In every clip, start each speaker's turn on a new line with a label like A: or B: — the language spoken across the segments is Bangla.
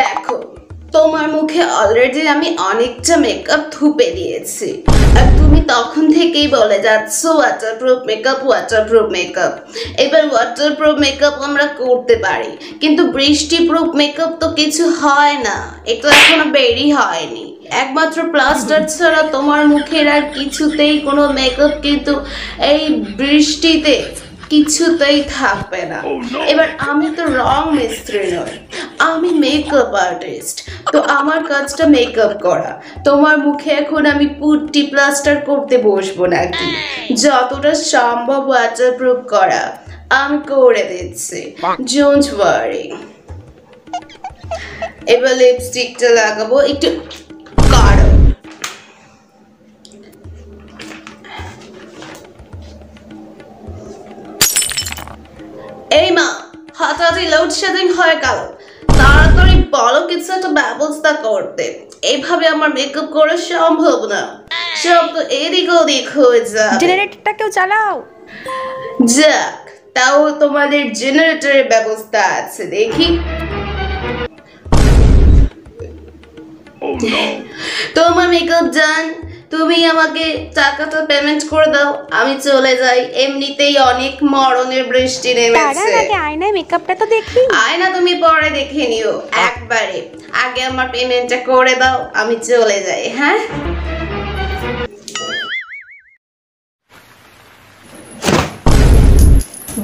A: দেখো, তোমার মুখে অলরেডি আমি অনেকটা মেকআপ থুপে দিয়েছি, আর তুমি তখন থেকেই বলে যাচ্ছ ওয়াটারপ্রুফ মেকআপ, ওয়াটারপ্রুফ মেকআপ। এবার ওয়াটারপ্রুফ মেকআপ আমরা করতে পারি, কিন্তু বৃষ্টি প্রুফ মেকআপ তো কিছু হয় না, এটা এখনো বেরই হয়নি। একমাত্র প্লাস্টার ছাড়া তোমার মুখের আর কিছুতেই কোনো মেকআপ কিন্তু এই বৃষ্টিতে কিছুতেই থাকবে না। এবার আমি তো রং মিস্ত্রি নই, আমি মেকআপ আর্টিস্ট, তো আমার কাজটা মেকআপ করা। তোমার মুখে এখন আমি পুট্টি প্লাস্টার করতে বসবো নাকি? যতটা সম্ভব ওয়াটারপ্রুফ করা আমি করে দিচ্ছি, ডোন্ট ওয়ারি। এবার লিপস্টিকটা লাগাবো একটু গাঢ়। এই মা, হঠাৎ লোডশেডিং হয়ে গেল, তাড়াতাড়ি বলো কিছু একটা ব্যবস্থা করতে। এইভাবে আমার মেকআপ করা সম্ভব না, সব তো এদিক ওদিক হয়ে যায়।
B: জেনারেটরটা কেউ চালাও।
A: যাক, তাও তোমাদের জেনারেটরের ব্যবস্থা আছে দেখি। তোমার মেকআপ ডান, তুমি আমাকে টাকাটা পেমেন্ট করে দাও, আমি চলে যাই। এমনিতেই অনেক মরণের বৃষ্টি নেমেছে।
B: আয়নায় মেকআপটা তো দেখি।
A: আয়না তুমি পরে দেখে নিও, একবারে আগে আমার পেমেন্টটা করে দাও, আমি চলে যাই। হ্যাঁ,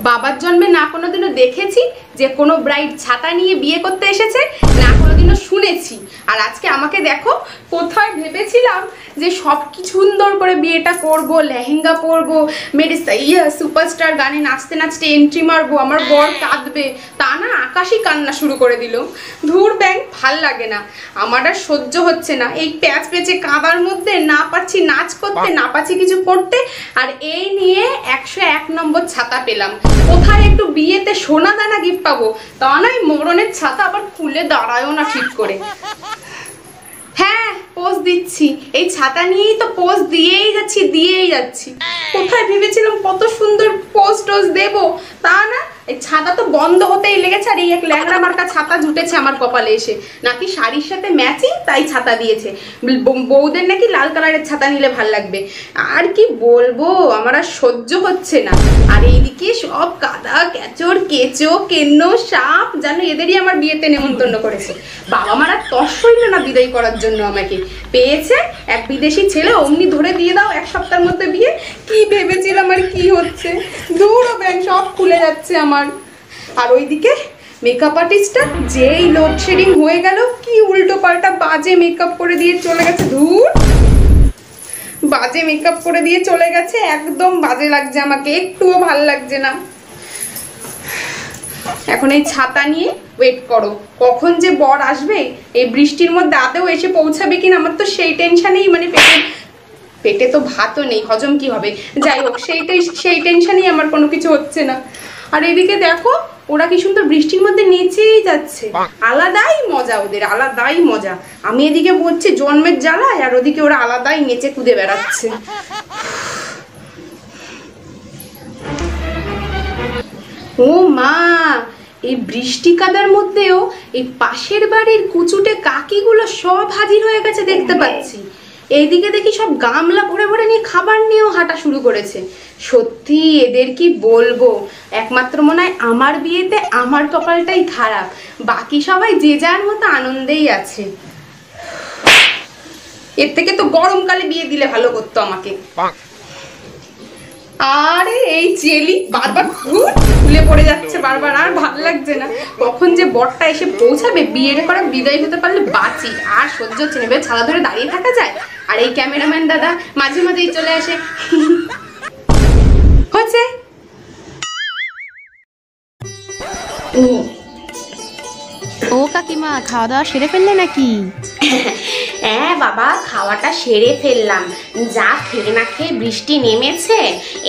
B: বাবার জন্মে না কোনোদিনও দেখেছি যে কোনো ব্রাইড ছাতা নিয়ে বিয়ে করতে এসেছে, না কোনোদিনও শুনেছি। আর আজকে আমাকে দেখো, কোথায় ভেবেছিলাম যে সব কিছু সুন্দর করে বিয়েটা করব, লেহেঙ্গা পরবো, সুপারস্টার গানে নাচতে নাচতে এন্ট্রি মারবো, আমার বর কাঁদবে, তা না আকাশই কান্না শুরু করে দিল। ধুর ব্যাং, ভাল লাগে না, আমার আর সহ্য হচ্ছে না এই প্যাচ পেঁচে কাঁদার মধ্যে। না পারছি নাচ করতে, না পারছি কিছু করতে। আর এই নিয়ে 101 নম্বর ছাতা পেলাম। কোথায় একটু বিয়েতে সোনা দানা গিফট পাবো, তা নয় মরণের ছাতা আবার খুলে দাঁড়ায়ও না ঠিক করে। হ্যাঁ, পোজ দিচ্ছি, এই ছাতা নিয়েই তো পোজ দিয়েই যাচ্ছি। কোথায় ভেবেছিলাম কত সুন্দর পোজ টোজ দেবো, তা না, এই ছাতা তো বন্ধ হতেই লেগেছে। আর এই এক ল্যাংড়া মার্কা ছাতা জুটেছে আমার কপালে এসে, নাকি শাড়ির সাথে ম্যাচিং, তাই ছাতা দিয়েছে। বউদের নাকি লাল কালারের ছাতা নিলে ভাল লাগবে। আর কি বলবো, আমার আর সহ্য হচ্ছে না। আর এইদিকে সব কাদা কেচড়, কেঁচো কেন্ন সাপ, যেন এদেরই আমার বিয়েতে নেমন্তন্ন করেছে। বাবা মারা তস হইল না বিদায় করার জন্য আমাকে। পেয়েছে এক বিদেশি ছেলে, অমনি ধরে দিয়ে দাও, 1 সপ্তাহের মধ্যে বিয়ে। কি ভেবেছিলাম আর কি হচ্ছে, দূর ব্যাং, সব খুলে যাচ্ছে আমার। আর ওইদিকে মেকআপ আর্টিস্টটা যেই লোডশেডিং হয়ে গেল, কি উল্টো পাল্টা বাজে মেকআপ করে দিয়ে চলে গেছে। ধুর, বাজে মেকআপ করে দিয়ে চলে গেছে, একদম বাজে লাগছে আমাকে, একটুও ভাল লাগছে না। এখন এই ছাতা নিয়ে ওয়েট করো, কখন যে বর আসবে, এই বৃষ্টির মধ্যে আদেও এসে পৌঁছাবে কিনা, আমার তো সেই টেনশনেই, মানে পেটে তো ভাতও নেই, হজম কি হবে। যাই হোক, সেই টেনশনেই আমার কোনো কিছু হচ্ছে না। আর এদিকে দেখো, ওরা কি সুন্দর বৃষ্টির মধ্যে নেচেই যাচ্ছে, আলাদাই মজা ওদের, আলাদাই মজা। আমি এদিকে বলছি জন্মের জ্বালায়, আর ওদিকে ওরা আলাদাই নেচে কুদে বেড়াচ্ছে। ও মা, এই বৃষ্টি কাদার মধ্যেও এই পাশের বাড়ির কুচুটে কাকিগুলো সব হাজির হয়ে গেছে দেখতে পাচ্ছি। এইদিকে দেখি সব গামলা ভরে ভরে নিয়ে খাবার নিয়েও হাঁটা শুরু করেছে। সত্যি এদের কি বলবো, একমাত্র মনে হয় আমার বিয়েতে আমার কপালটাই খারাপ, বাকি সবাই যে যার মতো আনন্দেই আছে। এর থেকে তো গরমকালে বিয়ে দিলে ভালো করতো আমাকে। আরে এই জেলি বারবার খুলে পড়ে যাচ্ছে বারবার, আর ভালো লাগছে না। কখন যে বরটা এসে পৌঁছাবে, বিয়েটা করা বিদায় হতে পারলে বাঁচি। আর সহ্য হচ্ছে না, ছাতা ধরে দাঁড়িয়ে থাকা যায়? আর এই ক্যামেরাম্যান দাদা মাঝে মাঝেই চলে আসে। হচ্ছে
C: ও কাকিমা, খাওয়া দাওয়া সেরে ফেললে নাকি?
B: হ্যাঁ বাবা, খাওয়াটা সেরে ফেললাম। যা খেয়ে না খেয়ে বৃষ্টি নেমেছে,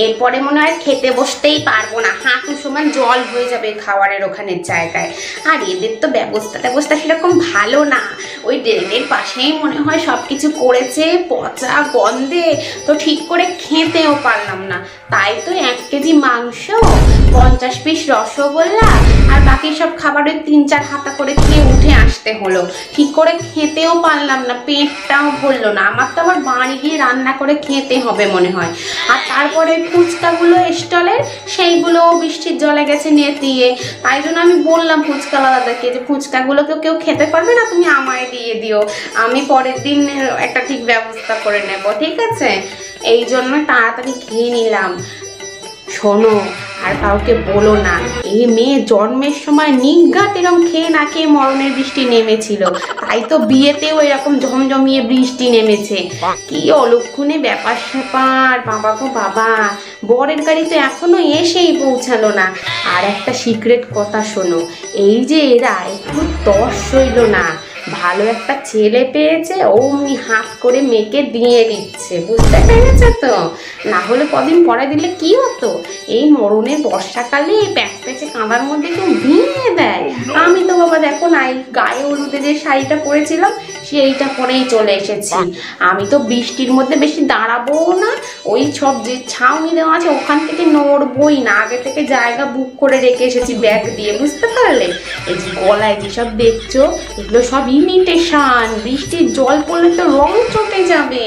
B: এরপরে মনে হয় খেতে বসতেই পারবো না, হাঁটু সমান জল হয়ে যাবে খাওয়ারের ওখানের জায়গায়। আর এদের তো ব্যবস্থা সেরকম ভালো না, ওই ড্রেনের পাশেই মনে হয় সব কিছু করেছে, পচা গন্ধে তো ঠিক করে খেতেও পারলাম না। তাই তো 1 কেজি মাংস, 50 পিস রসগোল্লা আর বাকি সব খাবারের 3-4 হাতা করে খেয়ে উঠে আসতে হলো। ঠিক করে খেতেও পারলাম না, পেটটাও ভরলো না। আমার তো আবার বাড়ি গিয়ে রান্না করে খেতে হবে মনে হয়। আর তারপরে ফুচকাগুলো স্টলের, সেইগুলো বৃষ্টির জলে গেছে নেতিয়ে। তাই জন্য আমি বললাম ফুচকাওয়ালা দাদাকে যে ফুচকাগুলোকে কেউ খেতে পারবে না, তুমি আমায় দিয়ে দিও, আমি পরের দিন একটা ঠিক ব্যবস্থা করে নেব, ঠিক আছে? এই জন্য তাড়াতাড়ি খেয়ে নিলাম। শোনো, আর কাউকে বলো না, এই মেয়ে জন্মের সময় নিঘাত এরকম খেয়ে না খেয়ে মরণের বৃষ্টি নেমেছিল, তাই তো বিয়েতেও এরকম ঝমঝমিয়ে বৃষ্টি নেমেছে। কি অলক্ষণে ব্যাপার স্যাপার, বাবা গো বাবা, বরের গাড়ি তো এখনো এসেই পৌঁছালো না। আর একটা সিক্রেট কথা শোনো, এই যে এরা একটু তর সইল না, ভালো একটা ছেলে পেয়েছে, অমনি হাত করে মেয়েকে দিয়ে দিচ্ছে, বুঝতে পেরেছে তো? না হলে কদিন পরে দিলে কি হতো, এই মরণের বর্ষাকালে প্যাচপ্যাচে কাঁদার মধ্যে কেউ ভিঙে দেয়। আমি তো বাবা দেখো না, এই গায়ে হলুদে যে শাড়িটা পরেছিলাম সেইটা পরেই চলে এসেছি। আমি তো বৃষ্টির মধ্যে বেশি দাঁড়াবো না, ওই সব যে ছাউনি দেওয়া আছে ওখান থেকে নড়বই না, আগে থেকে জায়গা বুক করে রেখে এসেছি ব্যাগ দিয়ে, বুঝতে পারলে? এই যে গলায় যেসব দেখছো এগুলো সব ইমিটেশন, বৃষ্টির জল পড়লে তো রং চটে যাবে।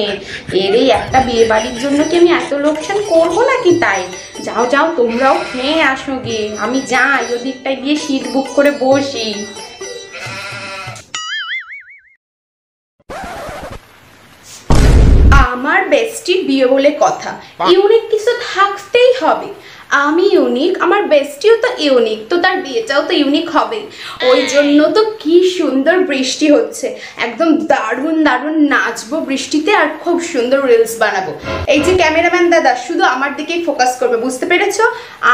B: এর এই একটা বিয়ে বাড়ির জন্য কি আমি এত লোকসান করবো নাকি? তাই যাও যাও, তোমরাও খেয়ে আসো গে, আমি যাই ওদিকটায় গিয়ে সিট বুক করে বসি। আমার বেস্টির বিয়ে বলে কথা, ইউনিক কিছু থাকতেই হবে। আমি ইউনিক, আমার বেস্টিও তো ইউনিক, তো তার বিয়েটাও তো ইউনিক হবে। ওই জন্য তো কি সুন্দর বৃষ্টি হচ্ছে, একদম দারুণ দারুণ নাচবো বৃষ্টিতে আর খুব সুন্দর রিলস বানাবো। এই যে ক্যামেরাম্যান দাদা শুধু আমার দিকেই ফোকাস করবে, বুঝতে পেরেছো?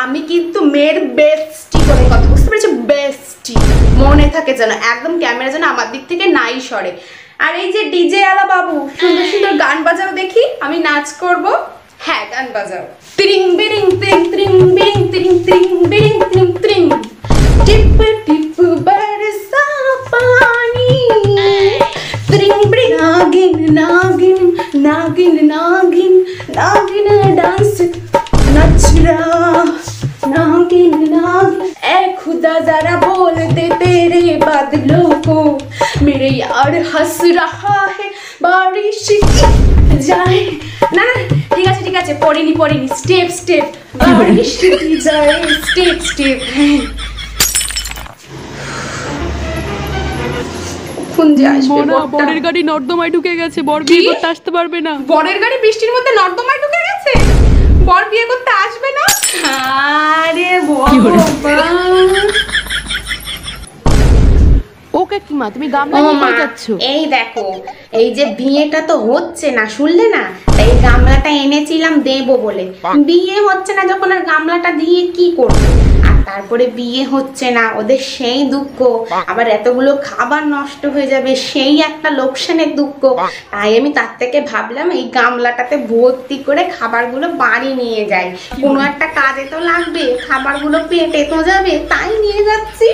B: আমি কিন্তু মেয়ের বেস্টি বলে কথা, বুঝতে পেরেছো? বেস্টি মনে থাকে যেন, একদম ক্যামেরা যেন আমার দিক থেকে নাই সরে। আর এই যে ডিজে আলা বাবু, সুন্দর সুন্দর গান বাজাও দেখি, আমি নাচ করব। হ্যাঁ, গান বাজাও। ত্রিং বিরিং ত্রিং ত্রিং বিরিং ত্রিং ত্রিং বিরিং ত্রিং ত্রিং, টিপ টিপ বরসা পানি, ত্রিং বিরিং নাগিন নাগিন নাগিन नागिन नागिन डांस नच रहा नागिन नागिन। ऐ खुदा जरा बोल दे तेरे बादलों को, मेरे यार हंस रहा है बारिश की जाए। ना ना ठीक আছে পড়িনি স্টেপ স্টেপ বারিশ की जाए স্টেপ স্টেপ।
C: বরের গাড়ি নর্দমায় ঢুকে গেছে, বর বিয়ে করতে আসতে পারবে না।
B: বরের গাড়ি বৃষ্টির মধ্যে নর্দমায় ঢুকে গেছে, বর বিয়ে করতে আসবে না? আরে
C: ওকে কি মা, তুমি গামলা নিয়ে যাচ্ছ?
B: এই দেখো, এই যে বিয়েটা তো হচ্ছে না, শুনলে না? এই গামলাটা এনেছিলাম দেবো বলে, বিয়ে হচ্ছে না যখন আর গামলাটা দিয়ে কি করবো? আর তারপরে বিয়ে হচ্ছে না, ওদের সেই দুঃখ, আবার এতগুলো খাবার নষ্ট হয়ে যাবে সেই একটা লোকসানের দুঃখ। তাই আমি তার থেকে ভাবলাম এই গামলাটাতে ভর্তি করে খাবারগুলো বাড়ি নিয়ে যাই, কোনো একটা কাজে তো লাগবে, খাবারগুলো পেটে তো যাবে, তাই নিয়ে যাচ্ছি।